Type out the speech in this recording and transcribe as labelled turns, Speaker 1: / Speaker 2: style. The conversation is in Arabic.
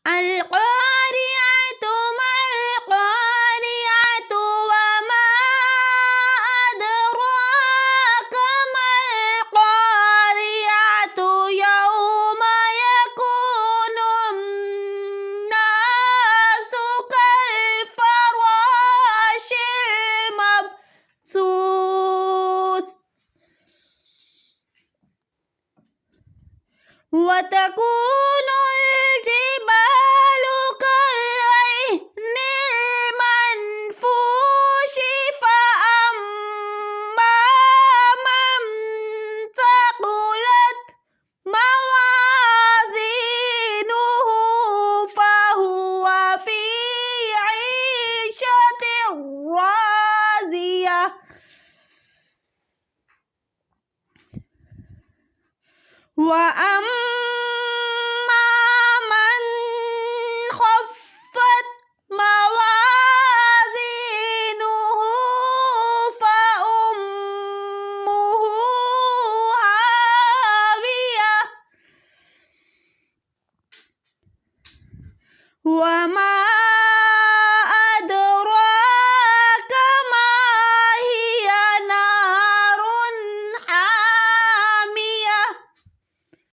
Speaker 1: القارعة ما القارعة وما أدراك ما القارعة يوم يكون الناس كالفراش المبثوث وتكون الجبال كالعهن المنفوش فأما من ثقلت موازينه فهو في عيشة راضية وأما من خفت موازينه فأمه هاوية وما